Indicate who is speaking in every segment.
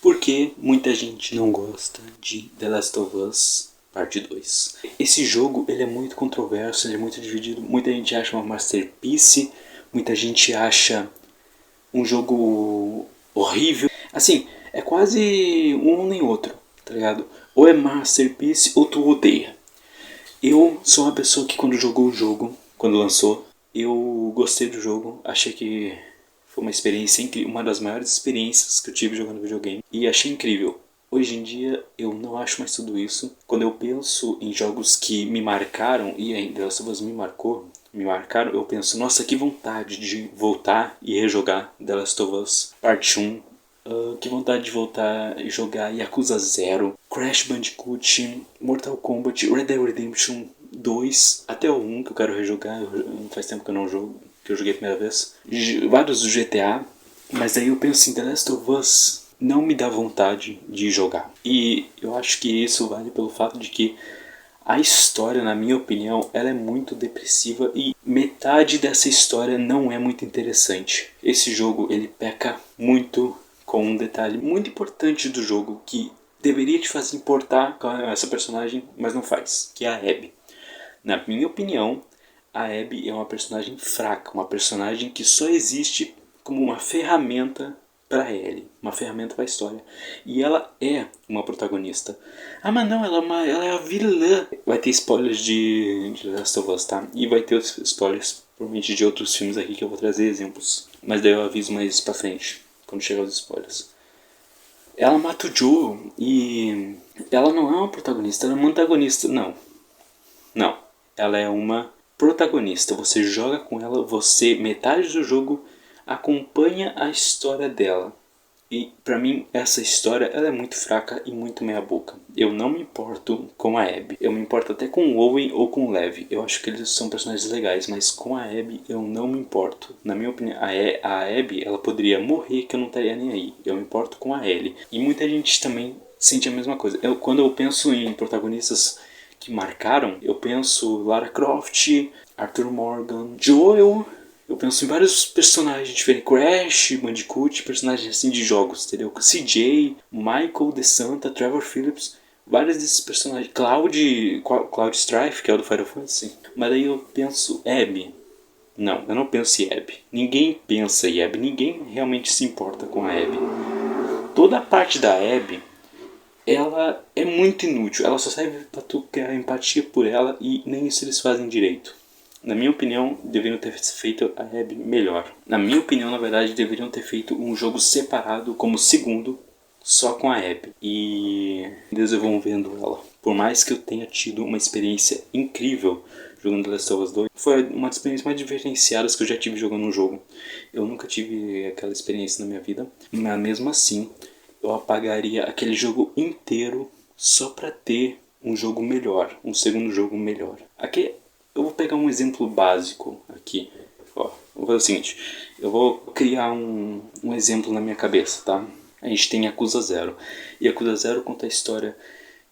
Speaker 1: Porque muita gente não gosta de The Last of Us Parte 2. Esse jogo ele é muito controverso, ele é muito dividido. Muita gente acha uma masterpiece, muita gente acha um jogo horrível. Assim, é quase um nem outro, tá ligado? Ou é masterpiece ou tu odeia. Eu sou uma pessoa que quando jogou o jogo, quando lançou, eu gostei do jogo, achei que foi uma experiência incrível, uma das maiores experiências que eu tive jogando videogame e achei incrível. Hoje em dia eu não acho mais tudo isso. Quando eu penso em jogos que me marcaram, e ainda The Last of Us me marcaram, eu penso, nossa, que vontade de voltar e rejogar The Last of Us Parte 1. Que vontade de voltar e jogar Yakuza 0, Crash Bandicoot, Mortal Kombat, Red Dead Redemption 2, até o 1 que eu quero rejogar, faz tempo que eu não jogo, que eu joguei a primeira vez. Vários do GTA, mas aí eu penso em The Last of Us não me dá vontade de jogar. E eu acho que isso vale pelo fato de que a história, na minha opinião, ela é muito depressiva e metade dessa história não é muito interessante. Esse jogo, ele peca muito com um detalhe muito importante do jogo que deveria te fazer importar com essa personagem, mas não faz, que é a Abby. Na minha opinião, a Abby é uma personagem fraca, uma personagem que só existe como uma ferramenta para Ellie, uma ferramenta para a história. E ela é uma protagonista. Ah, mas não, ela é a vilã. Vai ter spoilers de Last of Us, tá? E vai ter spoilers, provavelmente, de outros filmes aqui que eu vou trazer exemplos. Mas daí eu aviso mais pra frente, quando chegar os spoilers. Ela mata o Joel e ela não é uma protagonista, ela é uma antagonista. Não. Ela é uma protagonista. Você joga com ela, você, metade do jogo, acompanha a história dela. E pra mim essa história ela é muito fraca e muito meia boca. Eu não me importo com a Abby. Eu me importo até com o Owen ou com o Lev. Eu acho que eles são personagens legais, mas com a Abby eu não me importo. Na minha opinião, a Abby ela poderia morrer que eu não estaria nem aí. Eu me importo com a Ellie. E muita gente também sente a mesma coisa. Quando eu penso em protagonistas que marcaram, eu penso Lara Croft, Arthur Morgan, Joel. Eu penso em vários personagens diferentes. Crash, Bandicoot, personagens assim de jogos, entendeu? CJ, Michael DeSanta, Trevor Phillips. Vários desses personagens. Cloud Strife, que é o do Final Fantasy. Mas aí eu penso Abby. Não, eu não penso em Abby. Ninguém pensa em Abby. Ninguém realmente se importa com a Abby. Toda a parte da Abby, ela é muito inútil. Ela só serve pra tu criar empatia por ela e nem isso eles fazem direito. Na minha opinião, deveriam ter feito a Abby melhor. Na minha opinião, na verdade, deveriam ter feito um jogo separado como segundo, só com a Abby. E desenvolvendo ela. Por mais que eu tenha tido uma experiência incrível jogando The Last of Us 2, foi uma das experiências mais diferenciadas que eu já tive jogando um jogo. Eu nunca tive aquela experiência na minha vida, mas mesmo assim, eu apagaria aquele jogo inteiro só pra ter um jogo melhor, um segundo jogo melhor. Aqui eu vou pegar um exemplo básico aqui. Ó, vou fazer o seguinte, eu vou criar um exemplo na minha cabeça, tá? A gente tem Yakuza 0. E Yakuza 0 conta a história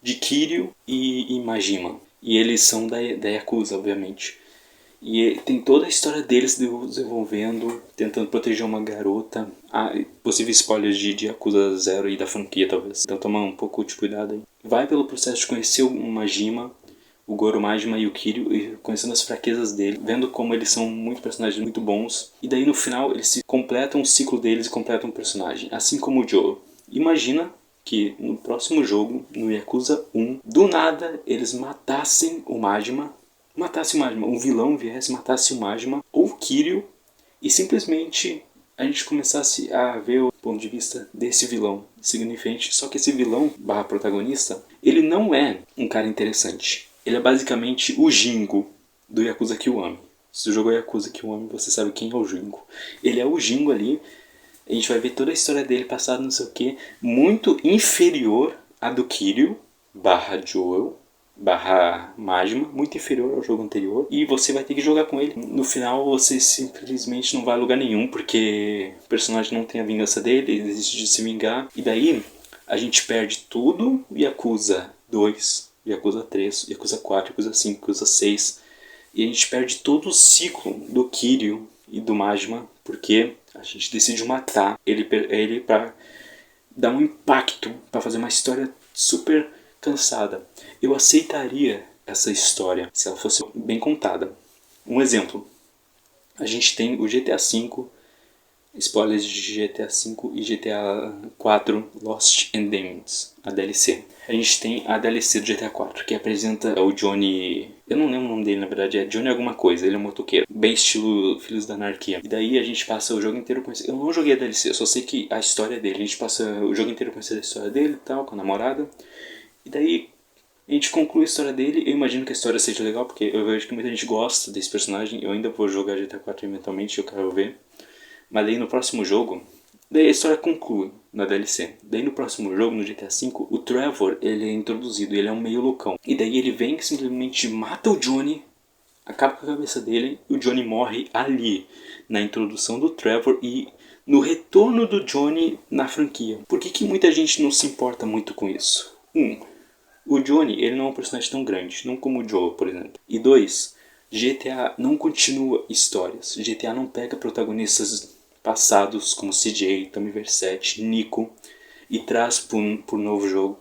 Speaker 1: de Kiryu e Majima. E eles são da Yakuza, obviamente. E tem toda a história deles desenvolvendo, tentando proteger uma garota. Possíveis spoilers de Yakuza 0 e da franquia, talvez. Então toma um pouco de cuidado aí. Vai pelo processo de conhecer o Majima, o Goro Majima e o Kiryu, e conhecendo as fraquezas dele, vendo como eles são muito personagens muito bons. E daí no final eles se completam o ciclo deles e completam um personagem. Assim como o Joe. Imagina que no próximo jogo, no Yakuza 1, do nada eles matassem o Majima, um vilão viesse, matasse o Majima ou o Kiryu e simplesmente a gente começasse a ver o ponto de vista desse vilão seguindo em frente. Só que esse vilão barra protagonista, ele não é um cara interessante. Ele é basicamente o Jingo do Yakuza Kiwami. Se você jogou Yakuza Kiwami, você sabe quem é o Jingo. Ele é o Jingo ali. A gente vai ver toda a história dele, passado não sei o que, muito inferior à do Kiryu barra Joel barra Majima, muito inferior ao jogo anterior, e você vai ter que jogar com ele. No final você simplesmente não vai a lugar nenhum, porque o personagem não tem a vingança dele, ele desiste de se vingar, e daí a gente perde tudo. Yakuza 2, Yakuza 3, Yakuza 4, Yakuza 5, Yakuza 6, e a gente perde todo o ciclo do Kiryu e do Majima, porque a gente decidiu matar ele pra dar um impacto, para fazer uma história super cansada. Eu aceitaria essa história se ela fosse bem contada. Um exemplo, a gente tem o GTA V, spoilers de GTA V e GTA 4 Lost and Damned, a DLC. A gente tem a DLC do GTA 4, que apresenta o Johnny... Eu não lembro o nome dele, na verdade, é Johnny alguma coisa, ele é um motoqueiro. Bem estilo Filhos da Anarquia. E daí a gente passa o jogo inteiro conhecendo... Eu não joguei a DLC, eu só sei que a história dele. A gente passa o jogo inteiro conhecendo a história dele e tal, com a namorada. E daí a gente conclui a história dele. Eu imagino que a história seja legal, porque eu vejo que muita gente gosta desse personagem. Eu ainda vou jogar GTA 4 eventualmente, eu quero ver. Mas daí no próximo jogo, daí a história conclui na DLC. Daí no próximo jogo, no GTA V, o Trevor, ele é introduzido, ele é um meio loucão. E daí ele vem e simplesmente mata o Johnny, acaba com a cabeça dele, e o Johnny morre ali, na introdução do Trevor e no retorno do Johnny na franquia. Por que muita gente não se importa muito com isso? O Johnny, ele não é um personagem tão grande, não como o Joe, por exemplo. E 2, GTA não continua histórias. GTA não pega protagonistas passados como CJ, Tommy Vercetti, Nico e traz por novo jogo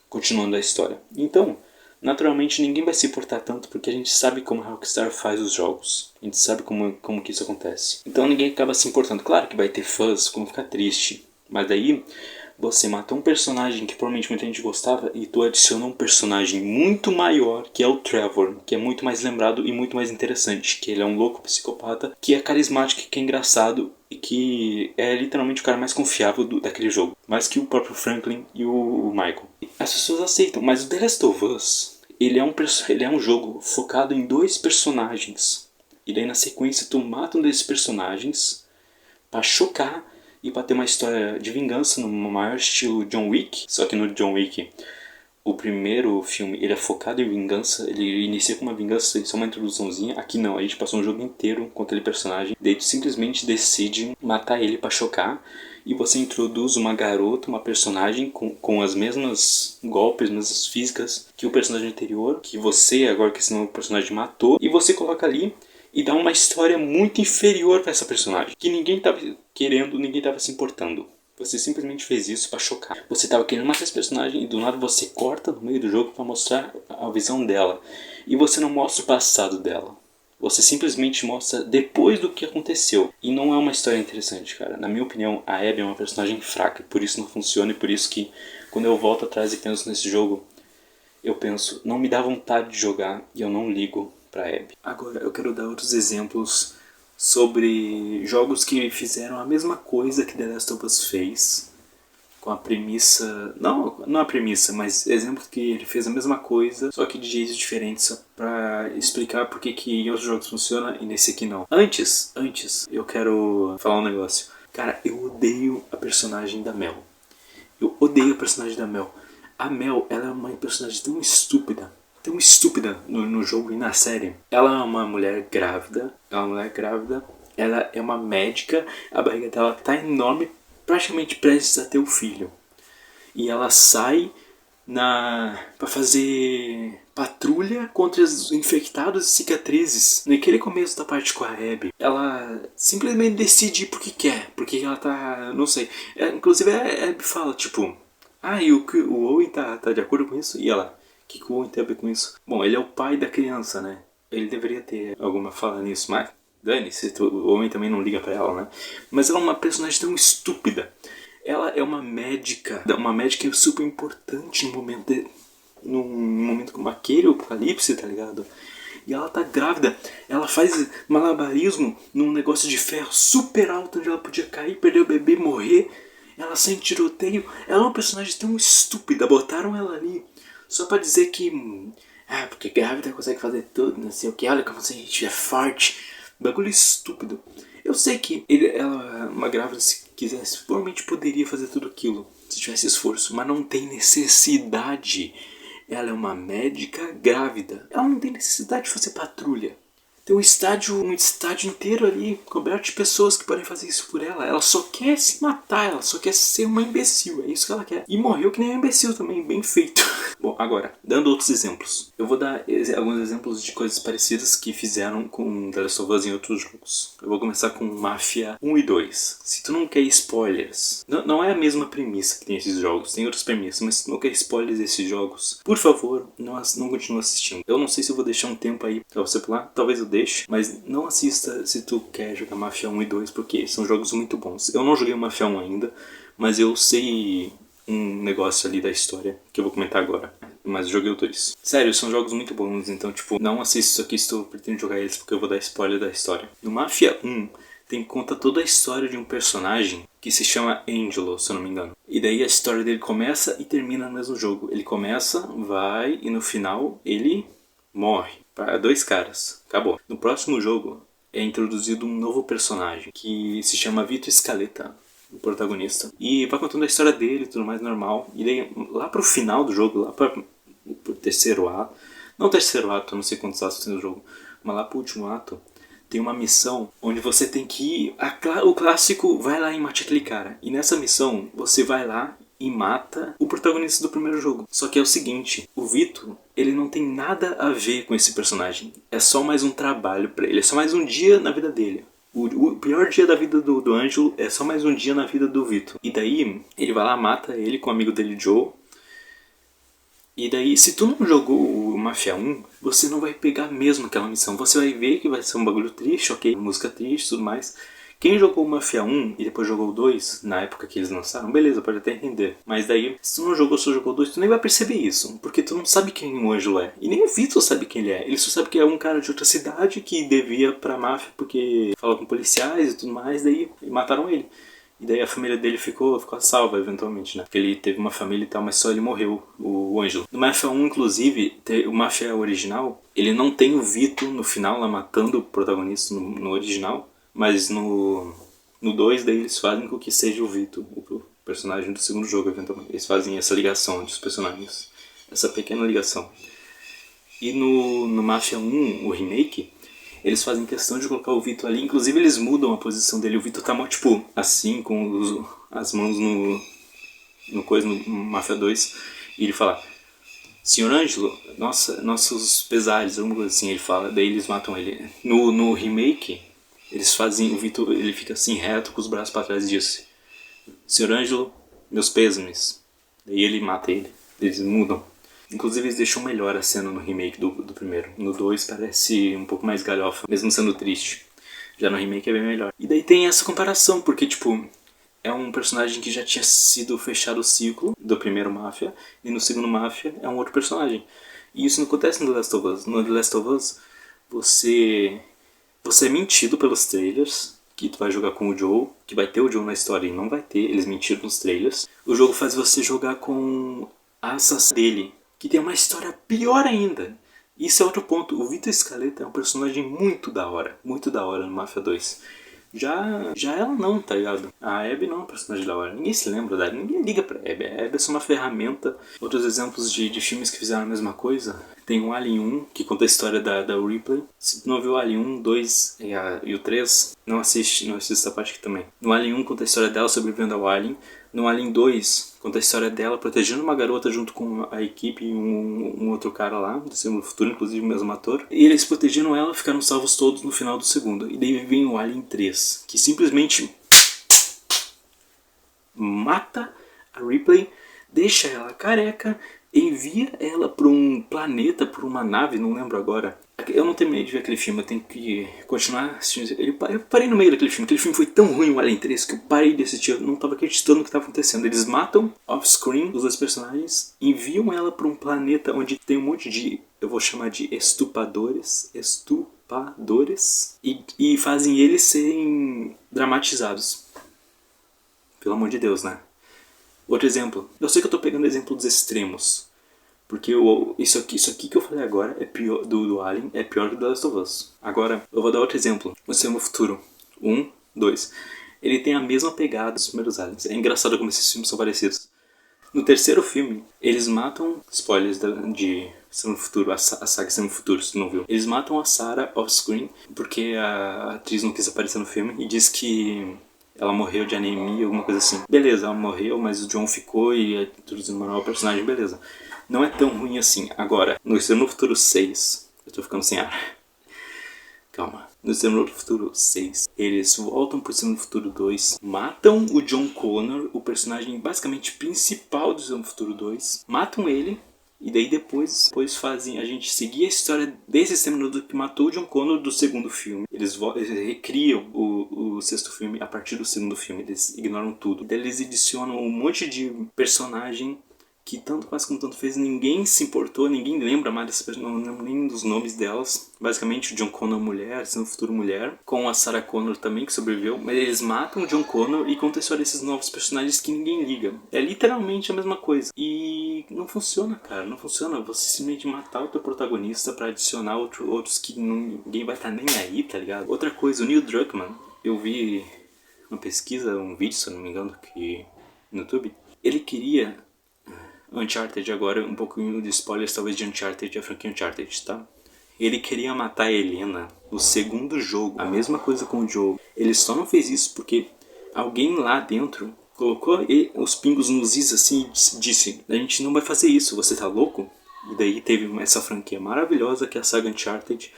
Speaker 1: continuando a história. Então, naturalmente ninguém vai se importar tanto porque a gente sabe como a Rockstar faz os jogos. A gente sabe como que isso acontece. Então ninguém acaba se importando. Claro que vai ter fãs, como ficar triste. Mas daí você mata um personagem que provavelmente muita gente gostava e tu adiciona um personagem muito maior, que é o Trevor, que é muito mais lembrado e muito mais interessante, que ele é um louco psicopata, que é carismático, que é engraçado e que é literalmente o cara mais confiável daquele jogo, mais que o próprio Franklin e o Michael. As pessoas aceitam, mas o The Last of Us, ele é um jogo focado em 2 personagens, e daí na sequência tu mata um desses personagens pra chocar e para ter uma história de vingança no maior estilo John Wick. Só que no John Wick, o primeiro filme, ele é focado em vingança. Ele inicia com uma vingança, só uma introduçãozinha. Aqui não, a gente passou um jogo inteiro com aquele personagem. Daí tu simplesmente decide matar ele para chocar. E você introduz uma garota, uma personagem com as mesmas golpes, mesmas físicas que o personagem anterior. Que você, agora que esse novo personagem matou. E você coloca ali e dá uma história muito inferior para essa personagem, que ninguém tava querendo, ninguém tava se importando. Você simplesmente fez isso para chocar. Você tava querendo matar esse personagem e do nada você corta no meio do jogo para mostrar a visão dela. E você não mostra o passado dela. Você simplesmente mostra depois do que aconteceu. E não é uma história interessante, cara. Na minha opinião, a Abby é uma personagem fraca. Por isso não funciona e por isso que quando eu volto atrás e penso nesse jogo, eu penso, não me dá vontade de jogar e eu não ligo pra Abby. Agora eu quero dar outros exemplos sobre jogos que fizeram a mesma coisa que The Last of Us fez, com a premissa, não a premissa, mas exemplos que ele fez a mesma coisa, só que de jeitos diferentes, só pra explicar por que em outros jogos funciona e nesse aqui não. Antes, eu quero falar um negócio. Cara, eu odeio a personagem da Mel. Eu odeio a personagem da Mel. A Mel, ela é uma personagem tão estúpida no jogo e na série. Ela é uma mulher grávida. Ela é uma médica. A barriga dela tá enorme, praticamente prestes a ter o filho. E ela sai pra fazer patrulha contra os infectados e cicatrizes. Naquele começo da parte com a Abby, ela simplesmente decide ir porque quer. Porque ela tá... não sei. Inclusive a Abby fala, tipo... e o Owen tá de acordo com isso? E ela... O que o Owen tem a ver com isso? Bom, ele é o pai da criança, né? Ele deveria ter alguma fala nisso, mas... dane-se, o Owen também não liga pra ela, né? Mas ela é uma personagem tão estúpida. Ela é uma médica super importante num momento como aquele, o apocalipse, tá ligado? E ela tá grávida, ela faz malabarismo num negócio de ferro super alto, onde ela podia cair, perder o bebê, morrer. Ela sai em tiroteio, ela é uma personagem tão estúpida, botaram ela ali só pra dizer que... porque grávida consegue fazer tudo, não sei o que, olha como se a gente é forte. Bagulho estúpido. Eu sei que ela, uma grávida, se quisesse, provavelmente poderia fazer tudo aquilo, se tivesse esforço, mas não tem necessidade. Ela é uma médica grávida. Ela não tem necessidade de fazer patrulha. Tem um estádio inteiro ali, coberto de pessoas que podem fazer isso por ela. Ela só quer se matar, ela só quer ser uma imbecil, é isso que ela quer. E morreu que nem um imbecil também, bem feito. Bom, agora, dando outros exemplos. Eu vou dar alguns exemplos de coisas parecidas que fizeram com The Last of Us em outros jogos. Eu vou começar com Mafia 1 e 2. Se tu não quer spoilers, não é a mesma premissa que tem esses jogos, tem outras premissas, mas se tu não quer spoilers desses jogos, por favor, não continue assistindo. Eu não sei se eu vou deixar um tempo aí pra você pular, talvez eu deixe, mas não assista se tu quer jogar Mafia 1 e 2, porque são jogos muito bons. Eu não joguei o Mafia 1 ainda, mas eu sei um negócio ali da história que eu vou comentar agora. Mas eu joguei o 2. Sério, são jogos muito bons, então tipo, não assista isso aqui se tu pretende jogar eles, porque eu vou dar spoiler da história. No Mafia 1, conta toda a história de um personagem que se chama Angelo, se eu não me engano. E daí a história dele começa e termina no mesmo jogo. Ele começa, vai e no final ele morre. Para 2 caras. Acabou. No próximo jogo é introduzido um novo personagem que se chama Vito Scaletta, o protagonista. E vai contando a história dele e tudo mais normal. E daí lá pro final do jogo, lá pro terceiro ato. Não terceiro ato, eu não sei quantos atos tem no jogo. Mas lá pro último ato tem uma missão onde você tem que ir. O clássico vai lá e mate aquele cara. E nessa missão você vai lá e mata o protagonista do primeiro jogo. Só que é o seguinte, o Vito, ele não tem nada a ver com esse personagem. É só mais um trabalho pra ele, é só mais um dia na vida dele. O pior dia da vida do Ângelo é só mais um dia na vida do Vito. E daí ele vai lá, mata ele com o amigo dele, Joe. E daí, se tu não jogou o Mafia 1, você não vai pegar mesmo aquela missão. Você vai ver que vai ser um bagulho triste, ok? Música triste e tudo mais. Quem jogou o Mafia 1 e depois jogou o 2, na época que eles lançaram, beleza, pode até entender. Mas daí, se tu não jogou, só jogou o 2, tu nem vai perceber isso. Porque tu não sabe quem o Ângelo é. E nem o Vitor sabe quem ele é. Ele só sabe que é um cara de outra cidade que devia pra máfia porque fala com policiais e tudo mais, daí mataram ele. E daí a família dele ficou salva eventualmente, né? Porque ele teve uma família e tal, mas só ele morreu, o Ângelo. No Mafia 1, inclusive, o Mafia original, ele não tem o Vito no final lá matando o protagonista no original. Mas no 2 daí eles fazem com que seja o Vito, o personagem do segundo jogo, eventualmente. Eles fazem essa ligação entre os personagens. Essa pequena ligação. E no Mafia 1, o remake, eles fazem questão de colocar o Vito ali. Inclusive eles mudam a posição dele. O Vito tá tipo assim, com as mãos no Mafia 2. E ele fala: Senhor Ângelo, nossos pesares, alguma coisa assim, ele fala. Daí eles matam ele. No remake, eles fazem, o Vitor, ele fica assim reto com os braços para trás e diz: Senhor Ângelo, meus pêsames. Daí ele mata ele. Eles mudam. Inclusive eles deixam melhor a cena no remake do primeiro. No 2 parece um pouco mais galhofa, mesmo sendo triste. Já no remake é bem melhor. E daí tem essa comparação, porque tipo, é um personagem que já tinha sido fechado o ciclo do primeiro Mafia, e no segundo Mafia é um outro personagem. E isso não acontece no The Last of Us. No The Last of Us, você é mentido pelos trailers, que tu vai jogar com o Joe, que vai ter o Joe na história e não vai ter, eles mentiram nos trailers. O jogo faz você jogar com a assassina dele, que tem uma história pior ainda. Isso é outro ponto, o Vito Scaletta é um personagem muito da hora no Mafia 2. Já ela não, tá ligado? A Abby não é um personagem da hora. Ninguém se lembra dela, ninguém liga pra Abby. A Abby é só uma ferramenta. Outros exemplos de filmes que fizeram a mesma coisa. Tem o Alien 1, que conta a história da Ripley. Se tu não viu o Alien 1, 2 e o 3, não assiste essa parte aqui também. No Alien 1 conta a história dela sobrevivendo ao Alien. No Alien 2 conta a história dela protegendo uma garota junto com a equipe e um outro cara lá, do segundo futuro, inclusive o mesmo ator. E eles protegeram ela, ficaram salvos todos no final do segundo. E daí vem o Alien 3, que simplesmente mata a Ripley, deixa ela careca, envia ela para um planeta, para uma nave, não lembro agora. Eu não terminei de ver aquele filme, eu tenho que continuar assistindo. Eu parei no meio daquele filme. Aquele filme foi tão ruim, o Alien 3, que eu parei de assistir. Eu não estava acreditando no que estava acontecendo. Eles matam off-screen os dois personagens, enviam ela para um planeta onde tem um monte de, eu vou chamar de estupadores, e fazem eles serem dramatizados. Pelo amor de Deus, né? Outro exemplo. Eu sei que eu tô pegando exemplo dos extremos. Porque isso aqui que eu falei agora é pior, do Alien é pior que do The Last of Us. Agora, eu vou dar outro exemplo. Você no futuro. 1, 2. Ele tem a mesma pegada dos primeiros Aliens. É engraçado como esses filmes são parecidos. No terceiro filme, eles matam... Spoilers de Extremo no Futuro, a saga Extremo no Futuro, se tu não viu. Eles matam a Sarah off-screen porque a atriz não quis aparecer no filme e diz que ela morreu de anemia, alguma coisa assim. Beleza, ela morreu, mas o John ficou e introduzindo uma nova personagem, beleza. Não é tão ruim assim. Agora, no Exterminador do Futuro 6, eu tô ficando sem ar. Calma. No Exterminador do Futuro 6, eles voltam pro Exterminador do Futuro 2, matam o John Connor, o personagem basicamente principal do Exterminador do Futuro 2, matam ele, e daí depois fazem a gente seguir a história desse Exterminador que matou o John Connor do segundo filme. Eles recriam o sexto filme a partir do segundo filme, eles ignoram tudo. Daí eles adicionam um monte de personagem que tanto faz como tanto fez, ninguém se importou, ninguém lembra mais dessas pessoas, não lembro nem dos nomes delas. Basicamente o John Connor mulher, sendo futuro mulher, com a Sarah Connor também, que sobreviveu, mas eles matam o John Connor e contam a história desses novos personagens que ninguém liga. É literalmente a mesma coisa. E não funciona, cara, não funciona. Você simplesmente matar o teu protagonista pra adicionar outros que ninguém vai estar nem aí, tá ligado? Outra coisa, o Neil Druckmann, eu vi uma pesquisa, um vídeo, se eu não me engano, que no YouTube, ele queria Uncharted agora, um pouquinho de spoilers talvez de Uncharted, a franquia Uncharted, tá? Ele queria matar a Helena no segundo jogo, a mesma coisa com o jogo. Ele só não fez isso porque alguém lá dentro colocou os pingos nos is assim e disse: a gente não vai fazer isso, você tá louco? E daí teve essa franquia maravilhosa que é a saga Uncharted,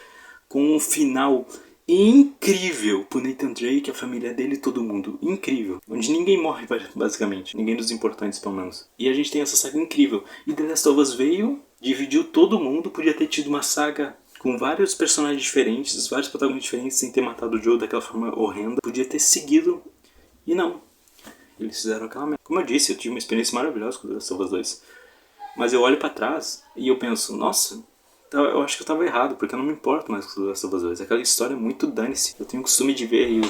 Speaker 1: com um final incrível pro Nathan Drake, a família dele e todo mundo. Incrível. Onde ninguém morre, basicamente. Ninguém dos importantes, pelo menos. E a gente tem essa saga incrível. E The Last of Us veio, dividiu todo mundo. Podia ter tido uma saga com vários personagens diferentes, vários protagonistas diferentes, sem ter matado o Joe daquela forma horrenda. Podia ter seguido. E não. Eles fizeram aquela merda. Como eu disse, eu tive uma experiência maravilhosa com The Last of Us 2. Mas eu olho pra trás e eu penso, nossa, eu acho que eu tava errado, porque eu não me importo mais com The Last of Us 2. Aquela história é muito dane-se. Eu tenho o costume de ver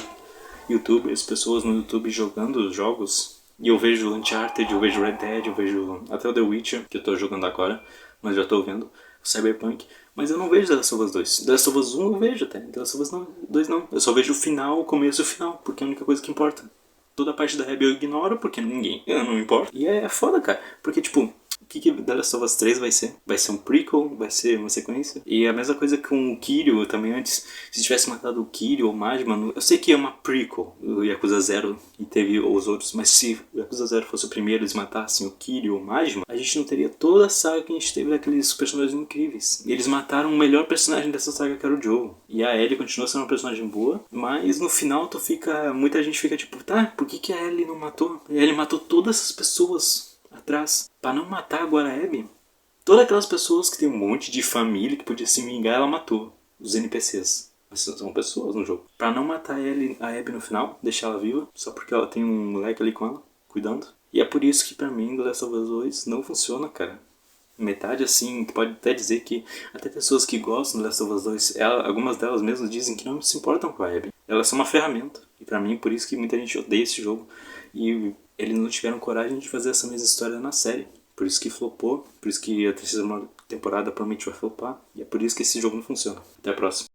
Speaker 1: as pessoas no YouTube jogando os jogos. E eu vejo Uncharted, eu vejo Red Dead, eu vejo até o The Witcher, que eu tô jogando agora, mas já tô vendo, Cyberpunk. Mas eu não vejo The Last of Us 2. The Last of Us 1 eu vejo até, The Last of Us 2 não. Eu só vejo o final, o começo e o final, porque é a única coisa que importa. Toda a parte da Abby eu ignoro, porque eu não me importo. E é foda, cara, porque tipo... O que The Last of Us 3 vai ser? Vai ser um prequel? Vai ser uma sequência? E a mesma coisa com o Kiryu também antes. Se tivesse matado o Kiryu ou o Majima, eu sei que é uma prequel, o Yakuza 0 e teve os outros, mas se o Yakuza 0 fosse o primeiro e eles matassem o Kiryu ou o Majima, a gente não teria toda a saga que a gente teve daqueles personagens incríveis. E eles mataram o melhor personagem dessa saga, que era o Joe. E a Ellie continua sendo uma personagem boa, mas no final muita gente fica tipo, tá, por que a Ellie não matou? A Ellie matou todas essas pessoas atrás, para não matar agora a Abby. Todas aquelas pessoas que tem um monte de família que podia se vingar, ela matou. Os NPCs. Mas são pessoas no jogo. Para não matar a Abby no final, deixar ela viva, só porque ela tem um moleque ali com ela, cuidando. E é por isso que pra mim The Last of Us 2 não funciona, cara. Metade assim, pode até dizer que até pessoas que gostam do Last of Us 2, algumas delas mesmas dizem que não se importam com a Abby. Elas são uma ferramenta. E pra mim, por isso que muita gente odeia esse jogo. E eles não tiveram coragem de fazer essa mesma história na série. Por isso que flopou, por isso que a terceira temporada provavelmente vai flopar. E é por isso que esse jogo não funciona. Até a próxima.